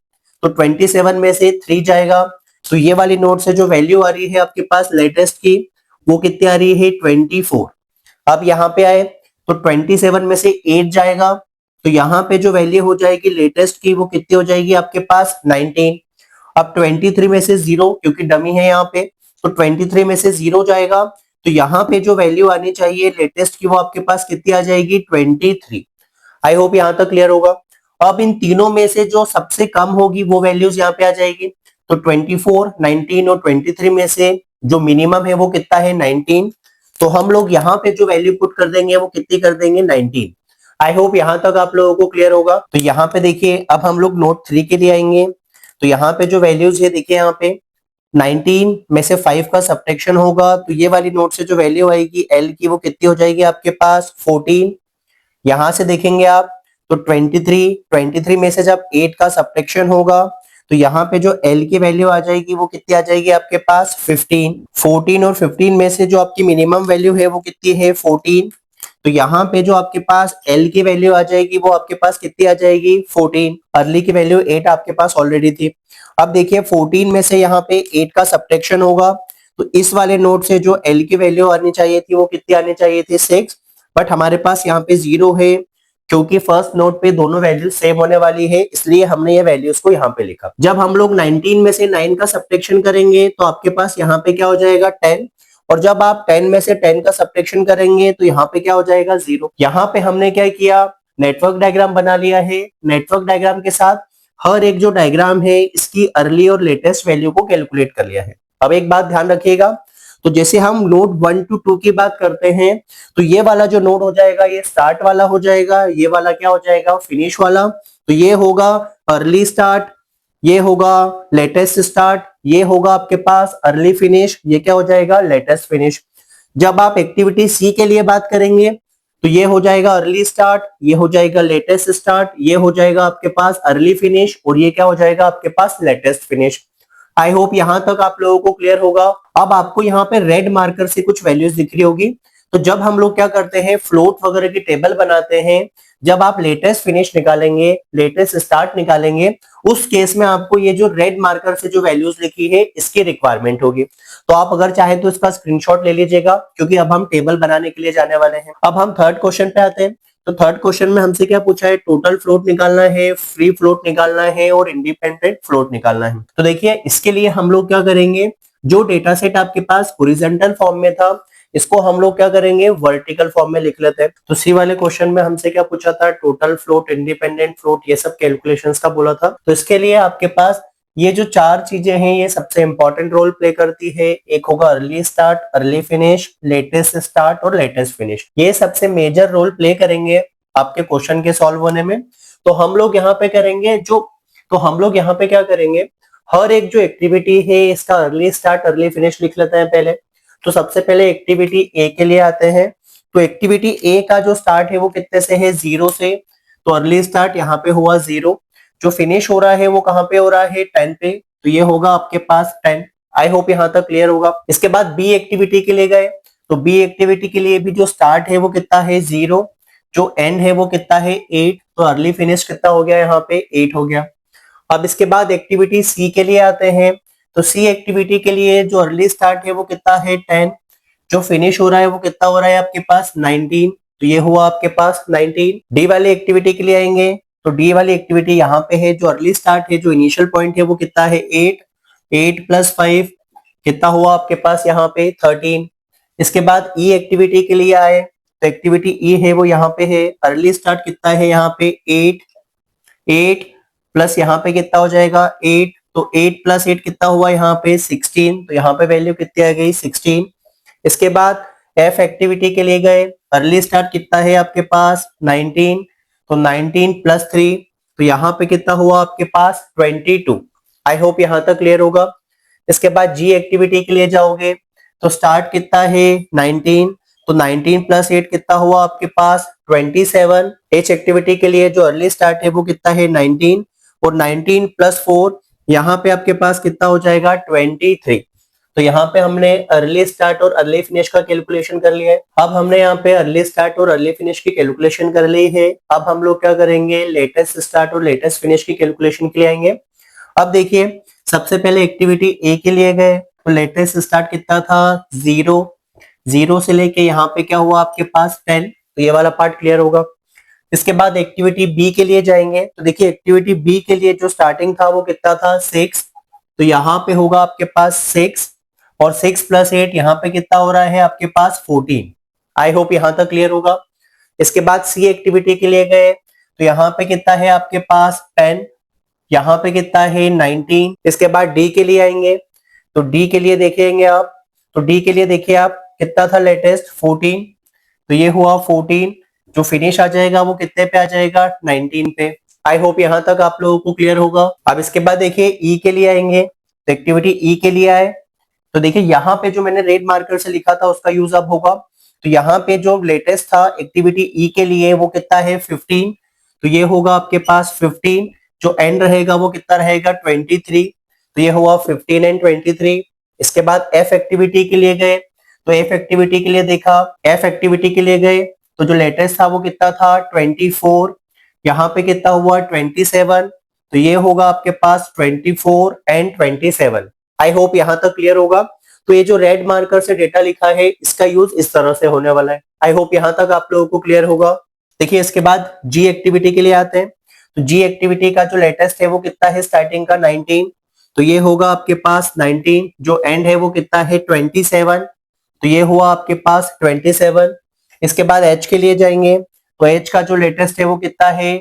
तो 27 में से 3 जाएगा, तो ये वाली नोड से जो वैल्यू आ रही है आपके पास लेटेस्ट की वो कितनी आ रही है 24। अब यहाँ पे आए तो 27 में से 8 जाएगा, तो यहाँ पे जो वैल्यू हो जाएगी लेटेस्ट की वो कितनी हो जाएगी आपके पास 19। अब 23 में से 0 क्योंकि डमी है यहाँ पे, तो 23 में से 0 जाएगा, तो यहाँ पे जो वैल्यू आनी चाहिए लेटेस्ट की वो आपके पास कितनी आ जाएगी 23। आई होप यहाँ तक क्लियर होगा। अब इन तीनों में से जो सबसे कम होगी वो वैल्यूज यहाँ पे आ जाएगी, तो 24, 19 और 23 में से जो मिनिमम है वो कितना है 19, तो हम लोग यहाँ पे जो वैल्यू पुट कर देंगे वो कितनी कर देंगे 19। आई होप यहाँ तक आप लोगों को क्लियर होगा। तो यहाँ पे देखिए अब हम लोग नोट 3 के लिए आएंगे, तो यहाँ पे जो वैल्यूज है देखिए यहाँ पे 19 में से 5 का सब्ट्रैक्शन होगा, तो ये वाली नोट से जो वैल्यू आएगी एल की वो कितनी हो जाएगी आपके पास 14। यहां से देखेंगे आप तो 23 में से जब 8 का सब्ट्रैक्शन होगा तो यहाँ पे जो एल की वैल्यू आ जाएगी वो कितनी आ जाएगी आपके पास 15। 14 और 15 में से जो आपकी मिनिमम वैल्यू है वो कितनी है 14, तो यहाँ पे जो आपके पास एल की वैल्यू आ जाएगी वो आपके पास कितनी आ जाएगी 14। अर्ली की वैल्यू 8 आपके पास ऑलरेडी थी। अब देखिए 14 में से यहाँ पे 8 का सब्ट्रैक्शन होगा, तो इस वाले नोट से जो एल की वैल्यू आनी चाहिए थी वो कितनी आनी चाहिए थी 6, बट हमारे पास यहाँ पे 0 है क्योंकि फर्स्ट नोट पे दोनों वैल्यू सेम होने वाली है, इसलिए हमने ये वैल्यूज को यहाँ पे लिखा। जब हम लोग 19 में से 9 का सब्ट्रैक्शन करेंगे तो आपके पास यहाँ पे क्या हो जाएगा 10, और जब आप 10 में से 10 का सब्ट्रैक्शन करेंगे तो यहाँ पे क्या हो जाएगा 0। यहाँ पे हमने क्या किया नेटवर्क डायग्राम बना लिया है। नेटवर्क डायग्राम के साथ हर एक जो डायग्राम है इसकी अर्ली और लेटेस्ट वैल्यू को कैलकुलेट कर लिया है। अब एक बात ध्यान रखिएगा, तो जैसे हम नोड 1 to 2 की बात करते हैं तो ये वाला जो नोड हो जाएगा ये स्टार्ट वाला हो जाएगा, ये वाला क्या हो जाएगा फिनिश वाला। तो ये होगा अर्ली स्टार्ट, ये होगा लेटेस्ट स्टार्ट, ये होगा आपके पास अर्ली फिनिश, ये क्या हो जाएगा लेटेस्ट फिनिश। जब आप एक्टिविटी सी के लिए बात करेंगे तो ये हो जाएगा अर्ली स्टार्ट, ये हो जाएगा लेटेस्ट स्टार्ट, ये हो जाएगा आपके पास अर्ली फिनिश, और ये क्या हो जाएगा आपके पास लेटेस्ट फिनिश। आई होप यहां तक आप लोगों को क्लियर होगा। अब आपको यहाँ पे रेड मार्कर से कुछ वैल्यूज दिख रही होगी, तो जब हम लोग क्या करते हैं फ्लोट वगैरह की टेबल बनाते हैं, जब आप लेटेस्ट फिनिश निकालेंगे लेटेस्ट स्टार्ट निकालेंगे उस केस में आपको ये जो रेड मार्कर से जो वैल्यूज लिखी है इसकी रिक्वायरमेंट होगी। तो आप अगर चाहे तो इसका स्क्रीनशॉट ले लीजिएगा क्योंकि अब हम टेबल बनाने के लिए जाने वाले हैं। अब हम थर्ड क्वेश्चन पे आते हैं। तो थर्ड क्वेश्चन में हमसे क्या पूछा है टोटल फ्लोट निकालना है, फ्री फ्लोट निकालना है और इंडिपेंडेंट फ्लोट निकालना है। तो देखिए इसके लिए हम लोग क्या करेंगे, जो डेटा सेट आपके पास हॉरिजॉन्टल फॉर्म में था इसको हम लोग क्या करेंगे वर्टिकल फॉर्म में लिख लेते हैं। तो सी वाले क्वेश्चन में हमसे क्या पूछा था टोटल फ्लोट, इंडिपेंडेंट फ्लोट, ये सब कैलकुलेशंस का बोला था। तो इसके लिए आपके पास ये जो 4 चीजें हैं ये सबसे इंपॉर्टेंट रोल प्ले करती है। एक होगा early start, early finish, latest start और लेटेस्ट फिनिश, ये सबसे मेजर रोल प्ले करेंगे आपके क्वेश्चन के सॉल्व होने में। तो हम लोग यहाँ पे करेंगे यहाँ पे क्या करेंगे, हर एक जो एक्टिविटी है इसका अर्ली स्टार्ट अर्ली फिनिश लिख लेते हैं पहले। तो सबसे पहले एक्टिविटी ए के लिए आते हैं। तो एक्टिविटी ए का जो स्टार्ट है वो कितने से है 0 से, तो अर्ली स्टार्ट यहाँ पे हुआ 0, जो फिनिश हो रहा है वो कहाँ पे हो रहा है 10 पे, तो ये होगा आपके पास 10। आई होप यहाँ तक क्लियर होगा। इसके बाद बी एक्टिविटी के लिए गए, तो बी एक्टिविटी के लिए भी जो स्टार्ट है वो कितना है 0, जो एंड है वो कितना है 8, तो अर्ली फिनिश कितना हो गया यहाँ पे 8 हो गया। अब इसके बाद एक्टिविटी सी के लिए आते हैं। तो सी एक्टिविटी के लिए जो अर्ली स्टार्ट है वो कितना है 10, जो फिनिश हो रहा है वो कितना हो रहा है आपके पास 19, तो ये हुआ आपके पास 19। डी वाली एक्टिविटी के लिए आएंगे, तो डी वाली एक्टिविटी यहाँ पे है, जो अर्ली स्टार्ट है जो इनिशियल पॉइंट है वो कितना है 8, 8 + 5 कितना हुआ आपके पास यहाँ पे 13। इसके बाद ई एक्टिविटी के लिए आए, तो एक्टिविटी ई है वो यहाँ पे है, अर्ली स्टार्ट कितना है यहाँ पे 8, 8 प्लस यहाँ पे कितना हो जाएगा 8, तो 8 + 8 कितना हुआ यहाँ पे 16, तो यहाँ पे वैल्यू कितनी आ गई 16। इसके बाद एफ एक्टिविटी के लिए गए, अर्ली स्टार्ट कितना है आपके पास 19, तो 19 + 3, तो यहाँ पे कितना हुआ आपके पास 22। आई होप यहाँ तक क्लियर होगा। इसके बाद जी एक्टिविटी के लिए जाओगे, तो स्टार्ट कितना है 19, तो 19 + 8 कितना हुआ आपके पास 27। एच एक्टिविटी के लिए जो अर्ली स्टार्ट है वो कितना है 19, और 19 + 4 यहाँ पे आपके पास कितना हो जाएगा 23। तो यहाँ पे हमने अर्ली स्टार्ट और अर्ली फिनिश का कैलकुलेशन कर लिया है। अब हमने यहाँ पे अर्ली स्टार्ट और अर्ली फिनिश की कैलकुलेशन कर ली है। अब हम लोग क्या करेंगे लेटेस्ट स्टार्ट और लेटेस्ट फिनिश की कैलकुलेशन के लिए आएंगे। अब देखिए सबसे पहले एक्टिविटी ए के लिए गए, तो लेटेस्ट स्टार्ट कितना था 0 से लेके यहाँ पे क्या हुआ आपके पास 10, तो ये वाला पार्ट क्लियर होगा। इसके बाद एक्टिविटी बी के लिए जाएंगे, तो देखिए एक्टिविटी बी के लिए जो स्टार्टिंग था वो कितना था 6, तो यहाँ पे होगा आपके पास 6 और 6 प्लस 8 यहाँ पे कितना हो रहा है आपके पास 14। आई होप यहाँ तक क्लियर होगा। इसके बाद सी एक्टिविटी के लिए गए तो यहाँ पे कितना है आपके पास 10, यहाँ पे कितना है 19। इसके बाद डी के लिए आएंगे तो डी के लिए देखेंगे आप, तो डी के लिए देखिए आप कितना था लेटेस्ट 14, तो ये हुआ 14, जो फिनिश आ जाएगा वो कितने पे आ जाएगा 19 पे। आई होप यहाँ तक आप लोगों को क्लियर होगा। अब इसके बाद देखिए ई के लिए आएंगे तो एक्टिविटी ई के लिए आए तो देखिए यहाँ पे जो मैंने रेड मार्कर से लिखा था उसका यूज अब होगा। तो यहाँ पे जो लेटेस्ट था एक्टिविटी ई के लिए वो कितना है 15, तो ये होगा आपके पास 15, जो एंड रहेगा वो कितना रहेगा 23, तो ये हुआ 15 एंड 23। इसके बाद एफ एक्टिविटी के लिए गए तो एफ एक्टिविटी के लिए देखा, एफ एक्टिविटी के लिए गए तो जो लेटेस्ट था वो कितना था 24, यहाँ पे कितना हुआ 27, तो ये होगा आपके पास 24 एंड 27। आई होप यहाँ तक क्लियर होगा। तो ये जो रेड मार्कर से डेटा लिखा है इसका यूज इस तरह से होने वाला है। आई होप यहाँ तक आप लोगों को क्लियर होगा। देखिए इसके बाद जी एक्टिविटी के लिए आते हैं तो जी एक्टिविटी का जो लेटेस्ट है वो कितना है स्टार्टिंग का 19, तो ये होगा आपके पास 19, जो एंड है वो कितना है 27, तो ये हुआ आपके पास 27। इसके बाद एच के लिए जाएंगे तो एच का जो लेटेस्ट है वो कितना है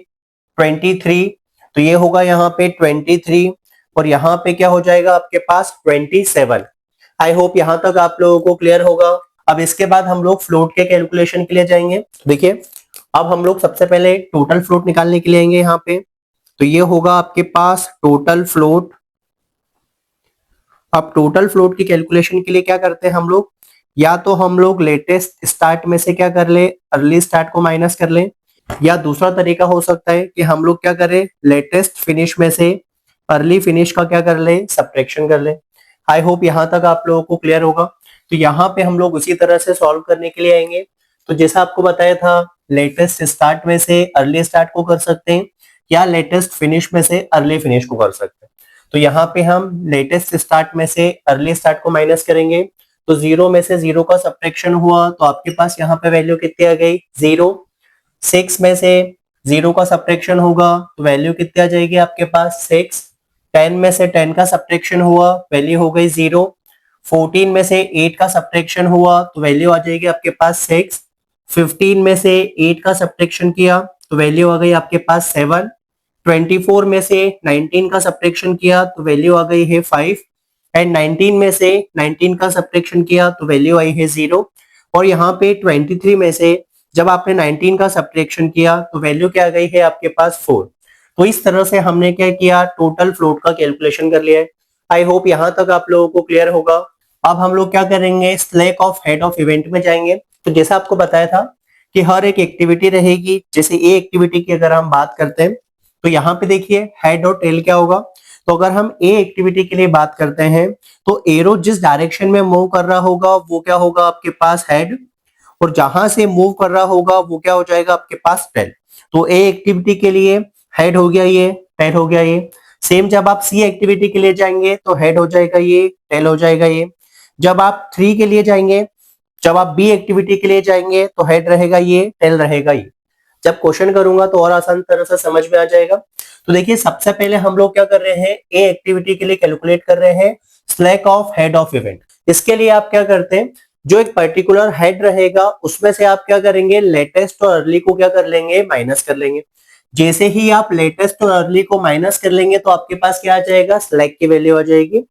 23, तो ये होगा यहाँ पे 23 और यहाँ पे क्या हो जाएगा आपके पास 27। आई होप यहाँ तक आप लोगों को क्लियर होगा। अब इसके बाद हम लोग फ्लोट के कैलकुलेशन के लिए जाएंगे। देखिए अब हम लोग सबसे पहले टोटल फ्लोट निकालने के लिए आएंगे यहाँ पे, तो ये होगा आपके पास टोटल फ्लोट। अब टोटल फ्लोट की कैलकुलेशन के लिए क्या करते हैं हम लोग, या तो हम लोग लेटेस्ट स्टार्ट में से क्या कर ले अर्ली स्टार्ट को माइनस कर ले, या दूसरा तरीका हो सकता है कि हम लोग क्या करें लेटेस्ट फिनिश में से अर्ली फिनिश का क्या कर ले सब्ट्रैक्शन कर ले। आई होप यहाँ तक आप लोगों को क्लियर होगा। तो यहाँ पे हम लोग उसी तरह से सॉल्व करने के लिए आएंगे। तो जैसा आपको बताया था लेटेस्ट स्टार्ट में से अर्ली स्टार्ट को कर सकते हैं या लेटेस्ट फिनिश में से अर्ली फिनिश को कर सकते हैं। तो यहाँ पे हम लेटेस्ट स्टार्ट में से अर्ली स्टार्ट को माइनस करेंगे तो 0 में से 0 का सब्ट्रैक्शन हुआ तो आपके पास यहाँ पे वैल्यू कितनी आ गई 0। 6 में से 0 का सब्ट्रैक्शन होगा तो वैल्यू कितनी आ जाएगी आपके पास 6। 10 में से 10 का सब्ट्रैक्शन हुआ वैल्यू हो गई 0। 14 में से 8 का सब्ट्रैक्शन हुआ तो वैल्यू आ जाएगी आपके पास 6। 15 में से 8 का सब्ट्रैक्शन किया तो वैल्यू आ गई आपके पास 7। 24 में से 19 का सब्ट्रैक्शन किया तो वैल्यू आ गई है 5 एंड 19 में से 19 का सब्ट्रैक्शन किया तो वैल्यू आई है 0। और यहाँ पे 23 में से जब आपने 19 का सब्ट्रैक्शन किया तो वैल्यू क्या आ गई है आपके पास 4। तो इस तरह से हमने क्या किया टोटल फ्लोट का कैलकुलेशन कर लिया है। आई होप यहाँ तक आप लोगों को क्लियर होगा। अब हम लोग क्या करेंगे slack of head of event में जाएंगे। तो जैसा आपको बताया था कि हर एक एक्टिविटी रहेगी, जैसे ए एक्टिविटी की अगर हम बात करते हैं तो यहाँ पे देखिए हेड और टेल क्या होगा। तो अगर हम ए एक्टिविटी के लिए बात करते हैं तो एरो जिस डायरेक्शन में मूव कर रहा होगा वो क्या होगा आपके पास हेड, और जहां से मूव कर रहा होगा वो क्या हो जाएगा आपके पास टेल। तो ए एक्टिविटी के लिए हेड हो गया ये, टेल हो गया ये। सेम जब आप सी एक्टिविटी के लिए जाएंगे तो हेड हो जाएगा ये, टेल हो जाएगा ये। जब आप 3 के लिए जाएंगे, जब आप बी एक्टिविटी के लिए जाएंगे तो हेड रहेगा ये, टेल रहेगा ये। जब क्वेश्चन करूंगा तो और आसान तरह से समझ में आ जाएगा। तो देखिए सबसे पहले हम लोग क्या कर रहे हैं ए एक्टिविटी के लिए कैलकुलेट कर रहे हैं slack of head of event. इसके लिए आप क्या करते हैं जो एक पर्टिकुलर हेड रहेगा उसमें से आप क्या करेंगे लेटेस्ट और अर्ली को क्या कर लेंगे माइनस कर लेंगे। जैसे ही आप लेटेस्ट और अर्ली को माइनस कर लेंगे तो आपके पास क्या आ जाएगा स्लैक की वैल्यू आ जाएगी।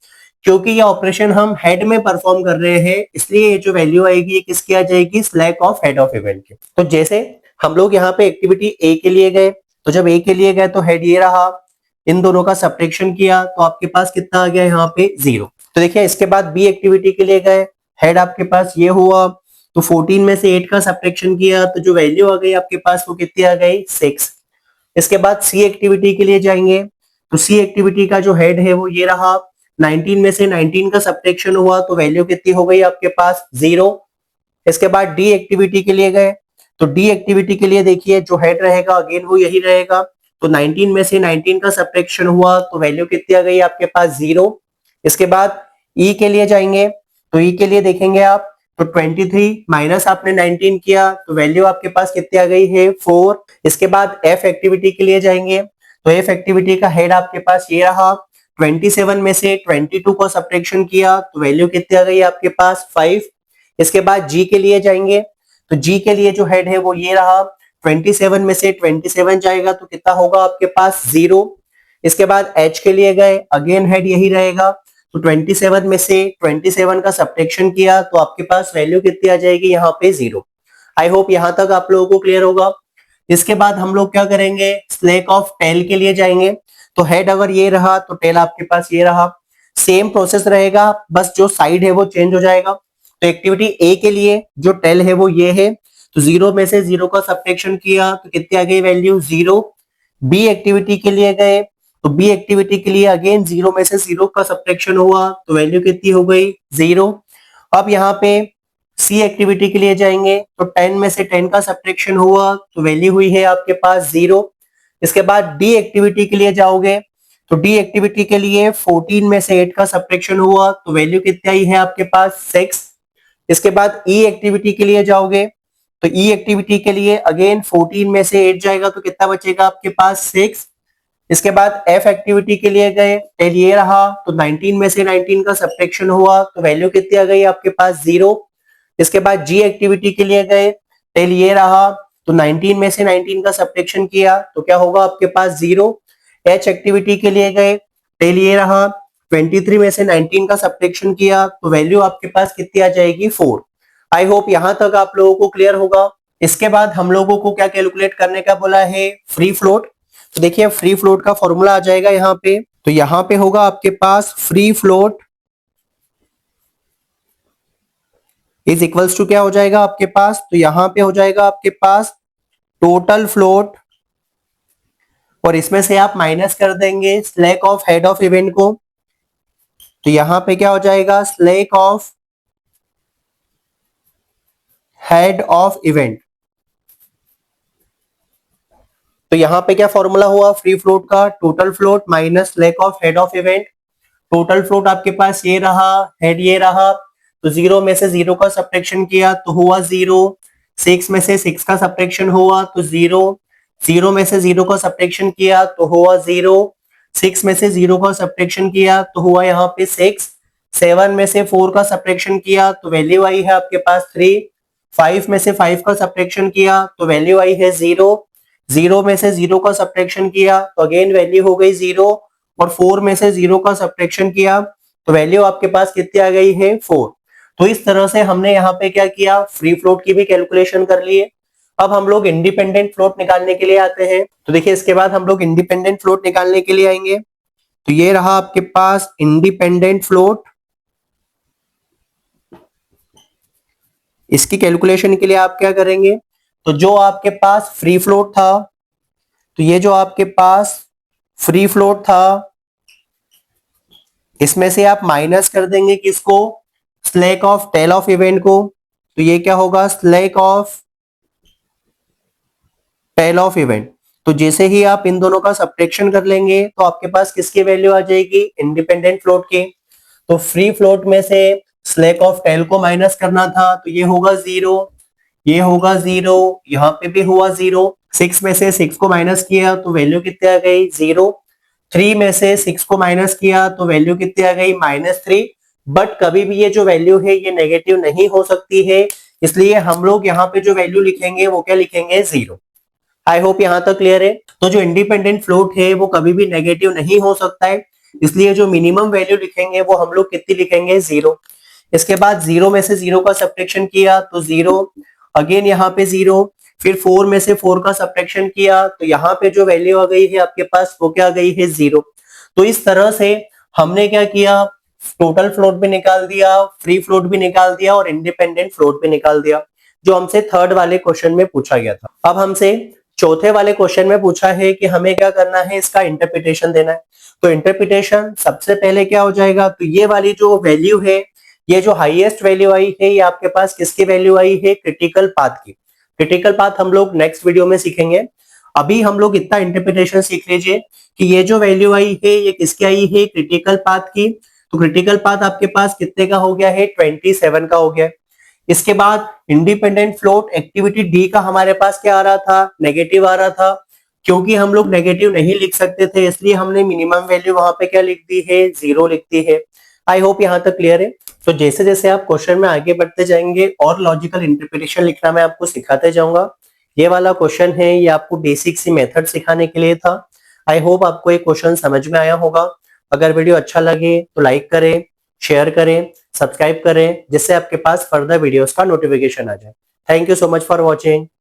क्योंकि ये ऑपरेशन हम हेड में परफॉर्म कर रहे हैं इसलिए ये जो वैल्यू आएगी ये किसकी आ जाएगी slack of head of event की। तो जैसे हम लोग यहाँ पे एक्टिविटी ए के लिए गए तो जब ए के लिए गए तो हेड ये रहा, इन दोनों का सब्ट्रैक्शन किया तो आपके पास कितना आ गया यहाँ पे 0। तो देखिए इसके बाद बी एक्टिविटी के लिए गए, हेड आपके पास ये हुआ तो 14 में से 8 का सब्ट्रैक्शन किया तो जो वैल्यू आ गई आपके पास वो कितनी आ गई 6। इसके बाद सी एक्टिविटी के लिए जाएंगे तो सी एक्टिविटी का जो हेड है वो ये रहा, 19 में से 19 का सब्ट्रैक्शन हुआ तो वैल्यू कितनी हो गई आपके पास 0। इसके बाद डी एक्टिविटी के लिए गए तो डी एक्टिविटी के लिए देखिए जो हेड रहेगा अगेन वो यही रहेगा, तो 19 में से 19 का सब्ट्रैक्शन हुआ तो वैल्यू कितनी आ गई आपके पास 0। इसके बाद ई के लिए जाएंगे तो ई के लिए देखेंगे आप तो 23 माइनस आपने 19 किया तो वैल्यू आपके पास कितनी आ गई है 4। इसके बाद एफ एक्टिविटी के लिए जाएंगे तो एफ एक्टिविटी का हेड आपके पास ये रहा, 27 में से 22 को सब्ट्रैक्शन किया तो वैल्यू कितनी आ गई आपके पास 5। इसके बाद जी के लिए जाएंगे तो जी के लिए जो हेड है वो ये रहा, 27 में से 27 जाएगा तो कितना होगा आपके पास 0। इसके बाद एच के लिए गए, अगेन हेड यही रहेगा, तो 27 में से 27 का सब्ट्रैक्शन किया तो आपके पास वैल्यू कितनी आ जाएगी यहाँ पे 0। आई होप यहाँ तक आप लोगों को क्लियर होगा। इसके बाद हम लोग क्या करेंगे, स्लैक ऑफ टेल के लिए जाएंगे। तो हेड अगर ये रहा तो टेल आपके पास ये रहा, सेम प्रोसेस रहेगा, बस जो साइड है वो चेंज हो जाएगा। तो एक्टिविटी ए के लिए जो टेल है वो ये है, तो 0 में से 0 का सब्ट्रैक्शन किया तो कितनी आ गई वैल्यू 0। बी एक्टिविटी के लिए गए तो बी एक्टिविटी के लिए अगेन 0 में से 0 का सब्ट्रैक्शन हुआ तो वैल्यू कितनी हो गई 0। अब यहाँ पे सी एक्टिविटी के लिए जाएंगे तो 10 में से 10 का सब्ट्रैक्शन हुआ तो वैल्यू हुई है आपके पास 0। इसके बाद डी एक्टिविटी के लिए जाओगे तो डी एक्टिविटी के लिए 14 में से 8 का सब्ट्रैक्शन हुआ तो वैल्यू कितनी आई है आपके पास 6। इसके बाद ई एक्टिविटी के लिए जाओगे तो ई एक्टिविटी के लिए अगेन 14 में से 8 जाएगा तो कितना बचेगा आपके पास 6। इसके बाद एफ एक्टिविटी के लिए गए, टेल ये रहा, तो 19 में से 19 का सब्ट्रैक्शन हुआ तो वैल्यू कितनी आ गई आपके पास 0। इसके बाद जी एक्टिविटी के लिए गए, टेल ये रहा, तो 19 में से 19 का सब्ट्रैक्शन किया तो क्या होगा आपके पास 0। एच एक्टिविटी के लिए गए, टेल ये रहा, 23 में से 19 का सब्ट्रैक्शन किया तो वैल्यू आपके पास कितनी आ जाएगी 4। आई होप यहां तक आप लोगों को क्लियर होगा। इसके बाद हम लोगों को क्या कैलकुलेट करने का बोला है, फ्री फ्लोट। तो देखिए फ्री फ्लोट का फॉर्मूला आ जाएगा यहाँ पे, तो यहाँ पे होगा आपके पास free float is equals to क्या हो जाएगा आपके पास, तो यहाँ पे हो जाएगा आपके पास टोटल फ्लोट, और इसमें से आप माइनस कर देंगे slack of head of event को, तो यहाँ पे क्या हो जाएगा slack of head of event. तो यहाँ पे क्या फॉर्मूला हुआ फ्री फ्लोट का, total float minus slack of head of event. Total float आपके पास ये रहा, हेड ये रहा, तो 0 में से 0 का सब्ट्रैक्शन किया तो हुआ 0। 6 में से 6 का सब्ट्रैक्शन हुआ तो 0। 0 में से 0 का सब्ट्रैक्शन किया तो हुआ 0। 6 में से 0 का सब्ट्रैक्शन किया तो हुआ यहाँ पे 6। 7 में से 4 का सब्ट्रैक्शन किया तो वैल्यू आई है आपके पास 3। 5 में से 5 का सब्ट्रैक्शन किया तो वैल्यू आई है 0। 0 में से 0 का सब्ट्रैक्शन किया तो अगेन वैल्यू हो गई 0, और 4 में से 0 का सब्ट्रैक्शन किया तो वैल्यू आपके पास कितनी आ गई है 4। तो इस तरह से हमने यहाँ पे क्या किया, फ्री फ्लोट की भी कैलकुलेशन कर ली है। अब हम लोग इंडिपेंडेंट फ्लोट निकालने के लिए आते हैं। तो देखिए इसके बाद हम लोग इंडिपेंडेंट फ्लोट निकालने के लिए आएंगे, तो ये रहा आपके पास इंडिपेंडेंट फ्लोट। इसकी कैलकुलेशन के लिए आप क्या करेंगे, तो जो आपके पास फ्री फ्लोट था, तो ये जो आपके पास फ्री फ्लोट था इसमें से आप माइनस कर देंगे किसको, slack of tail of event को, तो ये क्या होगा slack of tail of event. तो जैसे ही आप इन दोनों का सब्ट्रैक्शन कर लेंगे तो आपके पास किसकी वैल्यू आ जाएगी, इंडिपेंडेंट फ्लोट की। तो फ्री फ्लोट में से स्लैक ऑफ टेल को माइनस करना था तो ये होगा 0, ये होगा 0, यहाँ पे भी हुआ 0। 6 में से 6 को माइनस किया तो वैल्यू कितनी आ गई 0। 3 में से 6 को माइनस किया तो वैल्यू कितनी आ गई -3। बट कभी भी ये जो वैल्यू है ये नेगेटिव नहीं हो सकती है, इसलिए हम लोग यहाँ पे जो वैल्यू लिखेंगे वो क्या लिखेंगे 0। आई होप यहाँ तक क्लियर है। तो जो इंडिपेंडेंट फ्लोट है वो कभी भी नेगेटिव नहीं हो सकता है, इसलिए जो मिनिमम वैल्यू लिखेंगे वो हम लोग कितनी लिखेंगे 0। इसके बाद 0 में से 0 का सब्ट्रैक्शन किया तो 0, अगेन यहाँ पे 0, फिर 4 में से 4 का सब्ट्रैक्शन किया तो यहाँ पे जो वैल्यू आ गई है आपके पास वो क्या आ गई है 0। तो इस तरह से हमने क्या किया, टोटल फ्लोट भी निकाल दिया, फ्री फ्लोट भी निकाल दिया और इंडिपेंडेंट फ्लोट भी निकाल दिया, जो हमसे थर्ड वाले क्वेश्चन में पूछा गया था। अब हमसे चौथे वाले क्वेश्चन में पूछा है कि हमें क्या करना है, इसका इंटरप्रिटेशन देना है। तो इंटरप्रिटेशन सबसे पहले क्या हो जाएगा, तो ये वाली जो वैल्यू है, ये जो हाईएस्ट वैल्यू आई है, ये आपके पास किसकी वैल्यू आई है, क्रिटिकल पाथ की। क्रिटिकल पाथ हम लोग नेक्स्ट वीडियो में सीखेंगे। अभी हम लोग इतना इंटरप्रिटेशन सीख लीजिए कि ये जो वैल्यू आई है ये किसकी आई है, क्रिटिकल पाथ की। तो क्रिटिकल पाथ आपके पास कितने का हो गया है, 27 का हो गया। इसके बाद इंडिपेंडेंट फ्लोट एक्टिविटी डी का हमारे पास क्या आ रहा था, नेगेटिव आ रहा था, क्योंकि हम लोग नेगेटिव नहीं लिख सकते थे, इसलिए हमने मिनिमम वैल्यू वहां पे क्या लिख दी है, 0 लिख दी है। आई होप यहाँ तक क्लियर है। तो जैसे जैसे आप क्वेश्चन में आगे बढ़ते जाएंगे और लॉजिकल इंटरप्रिटेशन लिखना मैं आपको सिखाते जाऊंगा। ये वाला क्वेश्चन है, ये आपको बेसिक सी मेथड सिखाने के लिए था। आई होप आपको ये क्वेश्चन समझ में आया होगा। अगर वीडियो अच्छा लगे तो लाइक करें, शेयर करें, सब्सक्राइब करें, जिससे आपके पास फर्दर वीडियोस का नोटिफिकेशन आ जाए। Thank you so much for watching.